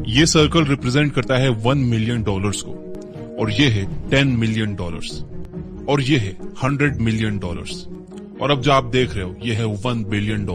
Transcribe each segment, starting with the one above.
ये circle represent करता है $1 मिलियन को, और ये है $10 मिलियन, और ये है $100 मिलियन, और अब जो आप देख रहे हो ये है $1 बिलियन।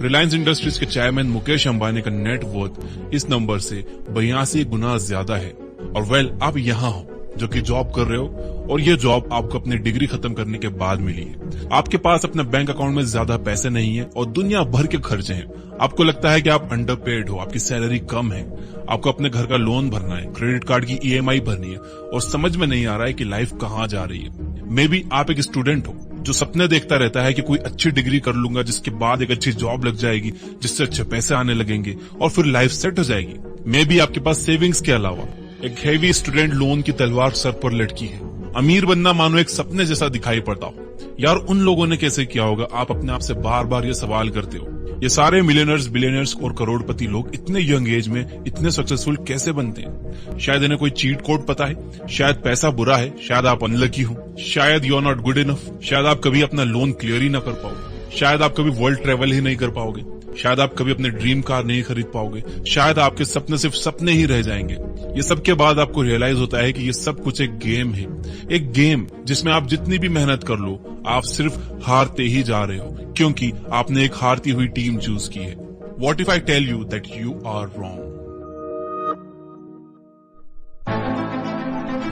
रिलायंस इंडस्ट्रीज के चेयरमैन मुकेश अंबानी का नेटवर्थ इस नंबर से 82 गुना ज्यादा है। और आप यहाँ हो जो कि जॉब कर रहे हो, और ये जॉब आपको अपनी डिग्री खत्म करने के बाद मिली है। आपके पास अपने बैंक अकाउंट में ज्यादा पैसे नहीं है और दुनिया भर के खर्चे हैं। आपको लगता है कि आप अंडरपेड हो, आपकी सैलरी कम है, आपको अपने घर का लोन भरना है, क्रेडिट कार्ड की EMI भरनी है, और समझ में नहीं आ रहा है कि लाइफ कहाँ जा रही है। मे बी आप एक स्टूडेंट हो जो सपने देखता रहता है कि कोई अच्छी डिग्री कर लूंगा जिसके बाद एक अच्छी जॉब लग जाएगी, जिससे अच्छे पैसे आने लगेंगे और फिर लाइफ सेट हो जाएगी। मे बी आपके पास सेविंग्स के अलावा एक हेवी स्टूडेंट लोन की तलवार सर पर लटकी है। अमीर बनना मानो एक सपने जैसा दिखाई पड़ता हो। यार उन लोगों ने कैसे किया होगा, आप अपने आप से बार बार ये सवाल करते हो। ये सारे मिलियनर्स, बिलियनर्स और करोड़पति लोग इतने यंग एज में इतने सक्सेसफुल कैसे बनते हैं? शायद इन्हें कोई चीट कोड पता है, शायद पैसा बुरा है, शायद आप अनलकी हो, शायद you are not good enough, शायद आप कभी अपना लोन क्लियर ही ना कर पाओगे, शायद आप कभी वर्ल्ड ट्रेवल ही नहीं कर पाओगे, शायद आप कभी अपने ड्रीम कार नहीं खरीद पाओगे, शायद आपके सपने सिर्फ सपने ही रह जाएंगे। ये सब के बाद आपको रियलाइज होता है कि ये सब कुछ एक गेम है, एक गेम जिसमें आप जितनी भी मेहनत कर लो आप सिर्फ हारते ही जा रहे हो, क्योंकि आपने एक हारती हुई टीम चूज की है। What if I tell you that you are wrong?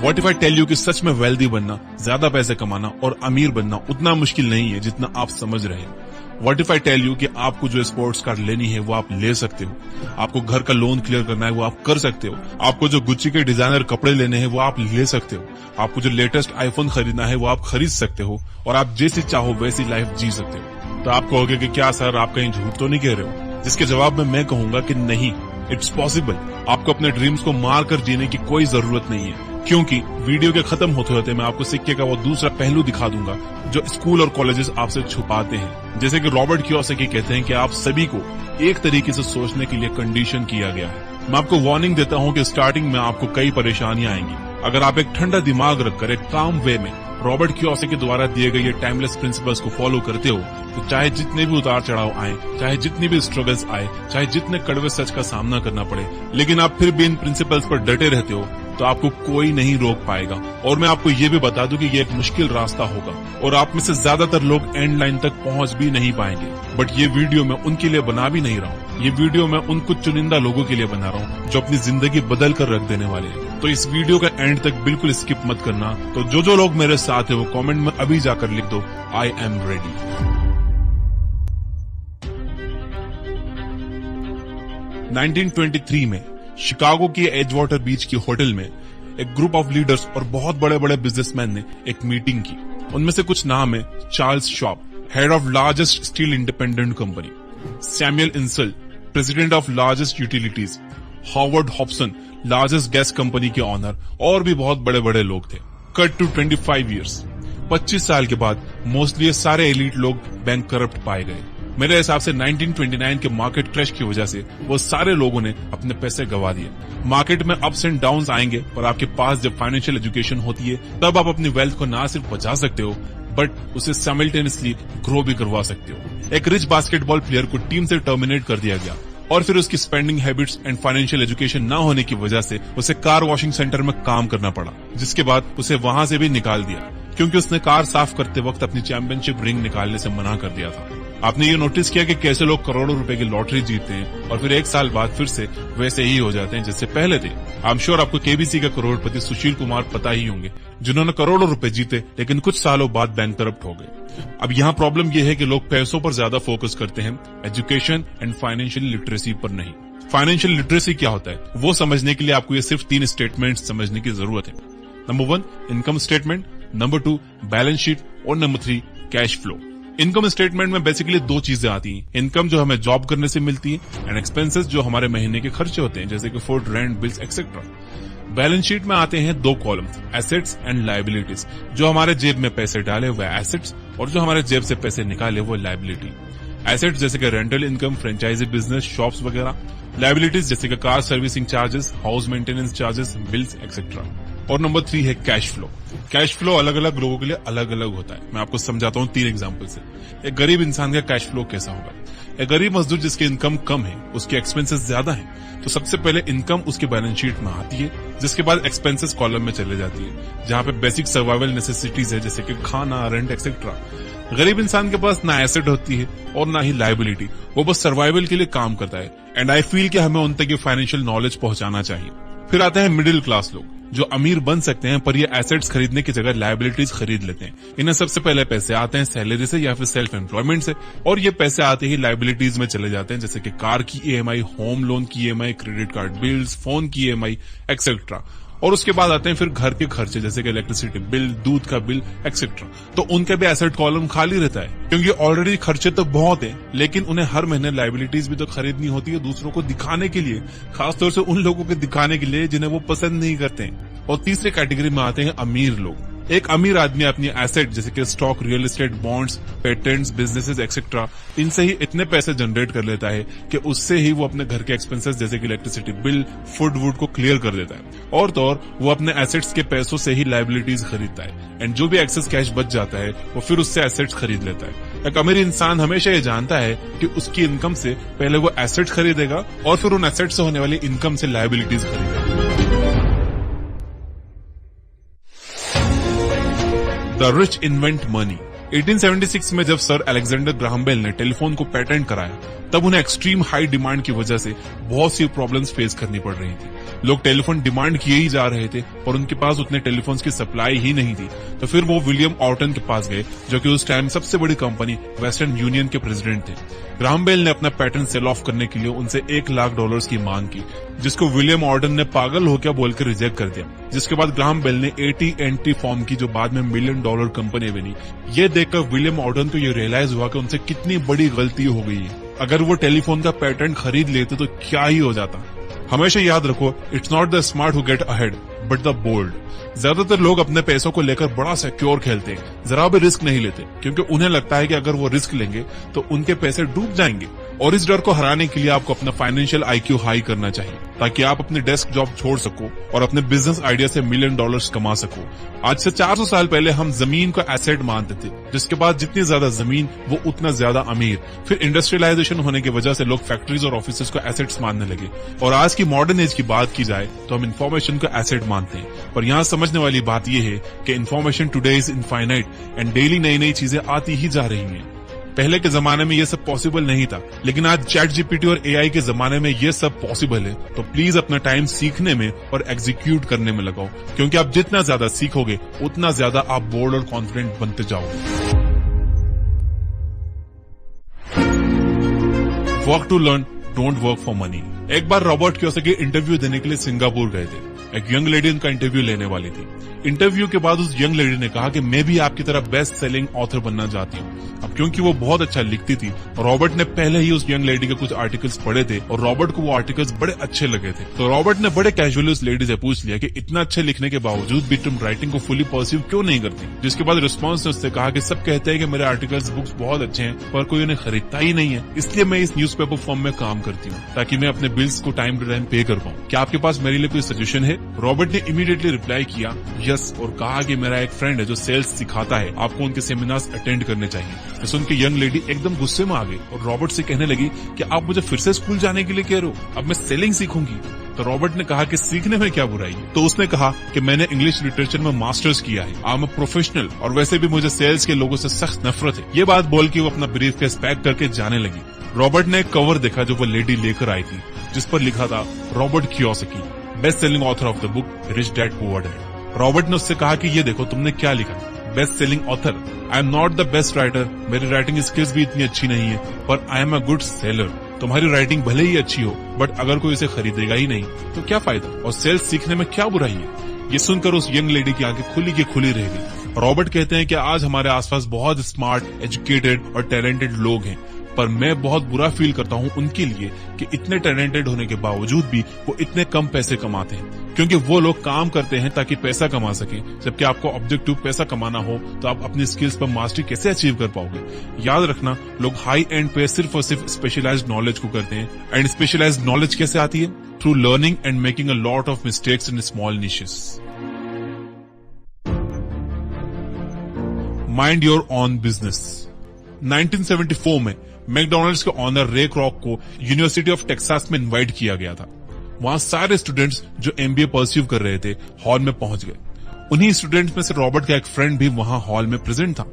What if I tell you कि सच में वेल्दी बनना, ज्यादा पैसे कमाना और अमीर बनना उतना मुश्किल नहीं है जितना आप समझ रहे हैं? What if I tell you कि आपको जो स्पोर्ट्स कार लेनी है वो आप ले सकते हो, आपको घर का लोन क्लियर करना है वो आप कर सकते हो, आपको जो गुच्ची के डिजाइनर कपड़े लेने हैं वो आप ले सकते हो, आपको जो लेटेस्ट आईफोन खरीदना है वो आप खरीद सकते हो, और आप जैसी चाहो वैसी लाइफ जी सकते हो। तो आप कहोगे कि क्या सर आप कहीं झूठ तो नहीं कह रहे हो? जिसके जवाब में मैं कहूंगा कि नहीं, इट्स पॉसिबल। आपको अपने ड्रीम्स को मार कर जीने की कोई जरूरत नहीं है, क्योंकि वीडियो के खत्म होते होते मैं आपको सिक्के का वो दूसरा पहलू दिखा दूंगा जो स्कूल और कॉलेजेस आपसे छुपाते हैं। जैसे कि रॉबर्ट कियोसाकी कहते हैं कि आप सभी को एक तरीके से सोचने के लिए कंडीशन किया गया है। मैं आपको वार्निंग देता हूं कि स्टार्टिंग में आपको कई परेशानियां आएंगी। अगर आप एक ठंडा दिमाग रखकर एक काम वे में रॉबर्ट कियोसाकी द्वारा दिए गए ये टाइमलेस प्रिंसिपल्स को फॉलो करते हो, तो चाहे जितने भी उतार चढ़ाव आए, चाहे जितनी भी स्ट्रगल्स आए, चाहे जितने कड़वे सच का सामना करना पड़े, लेकिन आप फिर भी इन प्रिंसिपल्स पर डटे रहते हो, तो आपको कोई नहीं रोक पाएगा। और मैं आपको ये भी बता दूं कि ये एक मुश्किल रास्ता होगा और आप में से ज्यादातर लोग एंड लाइन तक पहुंच भी नहीं पाएंगे। बट ये वीडियो मैं उनके लिए बना भी नहीं रहा हूँ, ये वीडियो मैं उन कुछ चुनिंदा लोगों के लिए बना रहा हूँ जो अपनी जिंदगी बदल कर रख देने वाले हैं। तो इस वीडियो का एंड तक बिल्कुल स्किप मत करना। तो जो लोग मेरे साथ है वो कमेंट में अभी जाकर लिख दो, आई एम रेडी। 1923 में शिकागो की एजवाटर बीच की होटल में एक ग्रुप ऑफ लीडर्स और बहुत बड़े बड़े बिजनेसमैन ने एक मीटिंग की। उनमें से कुछ नाम है: Charles shop, head of largest steel independent company; Samuel incel, president of largest utilities; Howard Hobson, largest gas company के ऑनर, और भी बहुत बड़े बड़े लोग थे। कट टू 25 ईयर्स, 25 साल के बाद मोस्टली ये सारे एलीट लोग बैंक करप्ट पाए गए। मेरे हिसाब से 1929 के मार्केट क्रैश की वजह से वो सारे लोगों ने अपने पैसे गवा दिए। मार्केट में अप्स एंड डाउन्स आएंगे, पर आपके पास जब फाइनेंशियल एजुकेशन होती है तब आप अपनी वेल्थ को ना सिर्फ बचा सकते हो बट उसे साइमल्टेनियसली ग्रो भी करवा सकते हो। एक रिच बास्केटबॉल प्लेयर को टीम से टर्मिनेट कर दिया गया और फिर उसकी spending habits and financial education ना होने की वजह से उसे कार वॉशिंग सेंटर में काम करना पड़ा, जिसके बाद उसे वहां से भी निकाल दिया क्योंकि उसने कार साफ करते वक्त अपनी चैंपियनशिप रिंग निकालने से मना कर दिया था। आपने ये नोटिस किया कि कैसे लोग करोड़ों रुपए की लॉटरी जीतते हैं और फिर एक साल बाद फिर से वैसे ही हो जाते हैं जैसे पहले थे। आई एम श्योर आपको केबीसी का करोड़पति सुशील कुमार पता ही होंगे, जिन्होंने करोड़ों रुपए जीते लेकिन कुछ सालों बाद बैंक करप्ट हो गए। अब यहाँ प्रॉब्लम यह है कि लोग पैसों पर ज्यादा फोकस करते हैं, एजुकेशन एंड फाइनेंशियल लिटरेसी पर नहीं। फाइनेंशियल लिटरेसी क्या होता है वो समझने के लिए आपको ये सिर्फ 3 स्टेटमेंट समझने की जरूरत है। Number 1 income statement, number 2 balance sheet और number 3 cash flow. Income statement में बेसिकली 2 चीजें आती हैं, इनकम जो हमें जॉब करने से मिलती है एंड एक्सपेंसेस जो हमारे महीने के खर्चे होते हैं जैसे कि food, rent, bills etcetera. Balance sheet में आते हैं 2 कॉलम्स, एसेट्स एंड लायबिलिटीज। जो हमारे जेब में पैसे डाले वह एसेट्स और जो हमारे जेब से पैसे निकाले वो लायबिलिटी। एसेट्स जैसे कि rental income, franchisee business, shops वगैरह। लायबिलिटीज जैसे कि car servicing charges, house maintenance charges, bills etcetera. और नंबर 3 है कैश फ्लो। कैश फ्लो अलग अलग लोगों के लिए अलग अलग होता है। मैं आपको समझाता हूँ 3 एग्जांपल से। एक गरीब इंसान का कैश फ्लो कैसा होगा। एक गरीब मजदूर जिसकी इनकम कम है, उसके एक्सपेंसेस ज्यादा हैं, तो सबसे पहले इनकम उसके बैलेंस शीट में आती है, जिसके बाद एक्सपेंसेस कॉलम में चले जाती है, जहां पे बेसिक सर्वाइवल नेसेसिटीज है जैसे कि खाना, रेंट एक्सेट्रा। गरीब इंसान के पास ना एसेट होती है और ना ही लायबिलिटी, वो बस सर्वाइवल के लिए काम करता है। एंड आई फील कि हमें उन तक ये फाइनेंशियल नॉलेज पहुंचाना चाहिए। फिर आते हैं मिडिल क्लास लोग, जो अमीर बन सकते हैं पर ये एसेट्स खरीदने की जगह लायबिलिटीज खरीद लेते हैं। इन्हें सबसे पहले पैसे आते हैं सैलरी से या फिर सेल्फ एम्प्लॉयमेंट से, और ये पैसे आते ही लायबिलिटीज में चले जाते हैं, जैसे कि कार की ईएमआई, होम लोन की EMI, credit card bills, phone की ईएमआई एक्सेट्रा। और उसके बाद आते हैं फिर घर के खर्चे जैसे कि इलेक्ट्रिसिटी बिल, दूध का बिल एक्सेट्रा। तो उनके भी एसेट कॉलम खाली रहता है, क्योंकि ऑलरेडी खर्चे तो बहुत हैं, लेकिन उन्हें हर महीने लायबिलिटीज भी तो खरीदनी होती है दूसरों को दिखाने के लिए, खासतौर से उन लोगों को दिखाने के लिए जिन्हें वो पसंद नहीं करते हैं। और तीसरे कैटेगरी में आते हैं अमीर लोग। एक अमीर आदमी अपनी एसेट जैसे कि stock, real estate, bonds, patents, businesses etcetera, इनसे ही इतने पैसे जनरेट कर लेता है कि उससे ही वो अपने घर के एक्सपेंसेस जैसे कि इलेक्ट्रिसिटी बिल, फूड वुड को क्लियर कर देता है। और तो और वो अपने एसेट्स के पैसों से ही लायबिलिटीज खरीदता है, एंड जो भी एक्सेस कैश बच जाता है वो फिर उससे एसेट्स खरीद लेता है। एक अमीर इंसान हमेशा ये जानता है कि उसकी इनकम से पहले वो एसेट्स खरीदेगा और फिर उन एसेट्स से होने वाली इनकम से लायबिलिटीज खरीदेगा। The rich invent money. 1876 में जब सर अलेक्जेंडर ग्राहम बेल ने टेलीफोन को पेटेंट कराया, तब उन्हें एक्सट्रीम हाई डिमांड की वजह से बहुत सी प्रॉब्लम्स फेस करनी पड़ रही थी। लोग टेलीफोन डिमांड किए ही जा रहे थे और उनके पास उतने टेलीफोन्स की सप्लाई ही नहीं थी। तो फिर वो विलियम ऑर्टन के पास गए, जो कि उस टाइम सबसे बड़ी कंपनी वेस्टर्न यूनियन के प्रेसिडेंट थे। ग्राहम बेल ने अपना पेटेंट सेल ऑफ करने के लिए उनसे $1 लाख की मांग की, जिसको विलियम ऑर्टन ने पागल हो क्या बोलकर रिजेक्ट कर दिया। जिसके बाद ग्राहम बेल ने AT&T फॉर्म की, जो बाद में $1 मिलियन कंपनी बनी। ये देखकर विलियम ऑर्टन को ये रियलाइज हुआ कि उनसे कितनी बड़ी गलती हो गई है। अगर वो टेलीफोन का पेटेंट खरीद लेते तो क्या ही हो जाता। हमेशा याद रखो, it's not the smart who get ahead but the bold. ज्यादातर लोग अपने पैसों को लेकर बड़ा सिक्योर खेलते हैं, जरा भी रिस्क नहीं लेते, क्योंकि उन्हें लगता है कि अगर वो रिस्क लेंगे तो उनके पैसे डूब जाएंगे। और इस डर को हराने के लिए आपको अपना फाइनेंशियल IQ हाई करना चाहिए, ताकि आप अपने डेस्क जॉब छोड़ सको और अपने बिजनेस आइडिया से $1 मिलियन कमा सको। आज से 400 साल पहले हम जमीन को एसेट मानते थे, जिसके बाद जितनी ज्यादा जमीन वो उतना ज्यादा अमीर। फिर इंडस्ट्रियलाइजेशन होने की वजह से लोग फैक्ट्रीज और ऑफिसेज को एसेट्स मानने लगे। और आज की मॉडर्न एज की बात की जाए तो हम इन्फॉर्मेशन को एसेट मानते हैं। पर यहाँ समझने वाली बात यह है कि information today is infinite and daily नई नई चीजें आती ही जा रही हैं। पहले के जमाने में ये सब पॉसिबल नहीं था, लेकिन आज ChatGPT और AI के जमाने में ये सब पॉसिबल है। तो प्लीज अपना टाइम सीखने में और एग्जीक्यूट करने में लगाओ, क्योंकि आप जितना ज्यादा सीखोगे उतना ज्यादा आप बोल्ड और कॉन्फिडेंट बनते जाओगे। Work to learn, don't work for money. एक बार रॉबर्ट कियोसाकी इंटरव्यू देने के लिए सिंगापुर गए थे। एक यंग लेडी उनका इंटरव्यू लेने वाली थी। इंटरव्यू के बाद उस यंग लेडी ने कहा कि मैं भी आपकी तरह बेस्ट सेलिंग ऑथर बनना चाहती हूँ। अब क्योंकि वो बहुत अच्छा लिखती थी, रॉबर्ट ने पहले ही उस यंग लेडी के कुछ आर्टिकल्स पढ़े थे और रॉबर्ट को वो आर्टिकल्स बड़े अच्छे लगे थे। तो रॉबर्ट ने बड़े कैजुअली उस लेडी से पूछ लिया कि इतना अच्छे लिखने के बावजूद भी तुम राइटिंग को फुली परसीव क्यों नहीं करती। जिसके बाद रिस्पॉन्स ने उससे कहा कि सब कहते हैं कि मेरे आर्टिकल्स, बुक्स बहुत अच्छे हैं, पर कोई उन्हें खरीदता ही नहीं है, इसलिए मैं इस न्यूज़पेपर फॉर्म में काम करती हूँ, ताकि मैं अपने बिल्स को टाइम टू टाइम पे कर पाऊँ। क्या आपके पास मेरे लिए कोई सजेशन है? रॉबर्ट ने इमीडिएटली रिप्लाई किया यस, और कहा कि मेरा एक फ्रेंड है जो सेल्स सिखाता है, आपको उनके सेमिनार्स अटेंड करने चाहिए। तो सुन के यंग लेडी एकदम गुस्से में आ गई और रॉबर्ट से कहने लगी कि आप मुझे फिर से स्कूल जाने के लिए कह रहे हो, अब मैं सेलिंग सीखूंगी। तो रॉबर्ट ने कहा कि सीखने में क्या बुराई है। तो उसने कहा कि मैंने इंग्लिश लिटरेचर में मास्टर्स किया है, आई एम अ प्रोफेशनल, और वैसे भी मुझे सेल्स के लोगों से सख्त नफरत है। ये बात बोल के वो अपना ब्रीफकेस पैक करके जाने लगी। रॉबर्ट ने एक कवर देखा जो वो लेडी लेकर आई थी, जिस पर लिखा था Robert Kiyosaki, best selling author of the book rich dad poor dad. Robert ने उससे कहा कि ये देखो तुमने क्या लिखा, best selling author. I am not the best writer, मेरी राइटिंग स्किल्स भी इतनी अच्छी नहीं है, पर I am a good seller. तुम्हारी राइटिंग भले ही अच्छी हो, बट अगर कोई इसे खरीदेगा ही नहीं तो क्या फायदा, और सेल्स सीखने में क्या बुराई है। ये सुनकर उस यंग लेडी की आंखें खुली की खुली रह गई। रॉबर्ट कहते हैं कि आज हमारे आसपास बहुत स्मार्ट, एजुकेटेड और टैलेंटेड लोग हैं, पर मैं बहुत बुरा फील करता हूँ उनके लिए कि इतने टैलेंटेड होने के बावजूद भी वो इतने कम पैसे कमाते हैं, क्योंकि वो लोग काम करते हैं ताकि पैसा कमा सके, जबकि आपको ऑब्जेक्टिव पैसा कमाना हो तो आप अपनी स्किल्स पर मास्टरी कैसे अचीव कर पाओगे। याद रखना, लोग हाई एंड पे सिर्फ और सिर्फ स्पेशलाइज्ड नॉलेज को करते हैं, एंड स्पेशलाइज्ड नॉलेज कैसे आती है? Through learning and making a lot of mistakes in small niches. Mind your own business. 1974 में मैकडॉनल्ड्स के ऑनर रे क्रॉक को यूनिवर्सिटी ऑफ टेक्सास में इनवाइट किया गया था। वहां सारे स्टूडेंट्स जो एमबीए परस्यू कर रहे थे हॉल में पहुंच गए। उन्हीं स्टूडेंट्स में से रॉबर्ट का एक फ्रेंड भी वहां हॉल में प्रेजेंट था।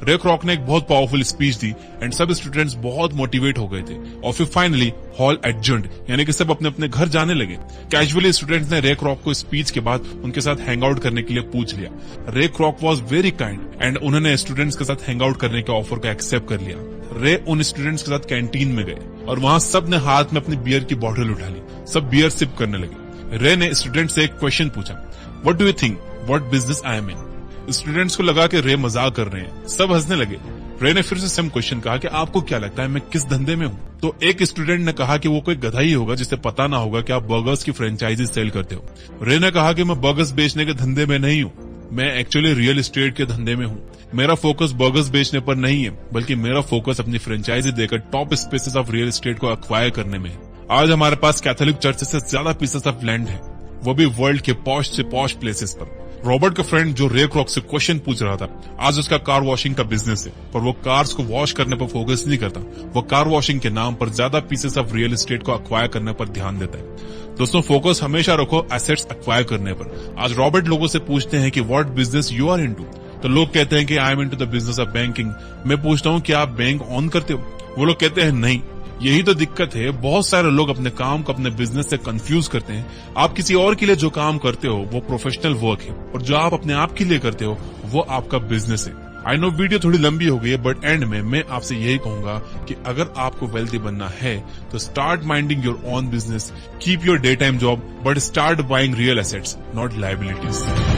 रे क्रॉक ने एक बहुत पावरफुल स्पीच दी एंड सब स्टूडेंट्स बहुत मोटिवेट हो गए थे और फिर फाइनली हॉल एडजर्न्ड, यानी कि सब अपने अपने घर जाने लगे। कैजुअली स्टूडेंट्स ने रे क्रॉक को स्पीच के बाद उनके साथ हैंग आउट करने के लिए पूछ लिया। रे क्रॉक वॉज वेरी काइंड एंड उन्होंने स्टूडेंट्स के साथ हैंग आउट करने के ऑफर को एक्सेप्ट कर लिया। रे उन स्टूडेंट्स के साथ कैंटीन में गए और वहां सब ने हाथ में अपनी बियर की बॉटल उठा ली। सब बियर सिप करने लगे। रे ने स्टूडेंट से एक क्वेश्चन पूछा, what do you think what business I am in? Students को लगा कि रे मजाक कर रहे हैं, सब हंसने लगे। रे ने फिर से सेम क्वेश्चन कहा कि आपको क्या लगता है मैं किस धंधे में हूँ? तो एक स्टूडेंट ने कहा कि वो कोई गधा ही होगा जिसे पता ना होगा कि आप बर्गर्स की फ्रेंचाइजी सेल करते हो। रे ने कहा कि मैं बर्गर्स बेचने के धंधे में नहीं हूँ, मैं एक्चुअली रियल एस्टेट के धंधे में हूँ। मेरा फोकस बर्गर्स बेचने पर नहीं है, बल्कि मेरा फोकस अपनी फ्रेंचाइजी देकर top spaces of real estate को एक्वायर करने में है। आज हमारे पास कैथोलिक चर्च से ज्यादा पीसेस ऑफ लैंड है, वो भी वर्ल्ड के पॉश से पॉश प्लेसेस पर। रॉबर्ट का फ्रेंड जो रे क्रॉक से क्वेश्चन पूछ रहा था, आज उसका कार वॉशिंग का बिजनेस है, पर वो कार्स को वॉश करने पर फोकस नहीं करता। वो कार वॉशिंग के नाम पर ज्यादा पीसेस ऑफ रियल एस्टेट को एक्वायर करने पर ध्यान देता है। दोस्तों, फोकस हमेशा रखो एसेट्स एक्वायर करने पर। आज रॉबर्ट लोगों से पूछते हैं कि what business you are into, तो लोग कहते हैं कि I am into the business of banking. मैं पूछता हूँ कि आप बैंक ऑन करते हो? वो लोग कहते हैं नहीं। यही तो दिक्कत है, बहुत सारे लोग अपने काम को अपने बिजनेस से कंफ्यूज करते हैं। आप किसी और के लिए जो काम करते हो वो प्रोफेशनल वर्क है, और जो आप अपने आप के लिए करते हो वो आपका बिजनेस है। आई नो वीडियो थोड़ी लंबी हो गई है, बट एंड में मैं आपसे यही कहूंगा कि अगर आपको वेल्दी बनना है तो start minding your own business, keep your day time job, but start buying real assets, not liabilities.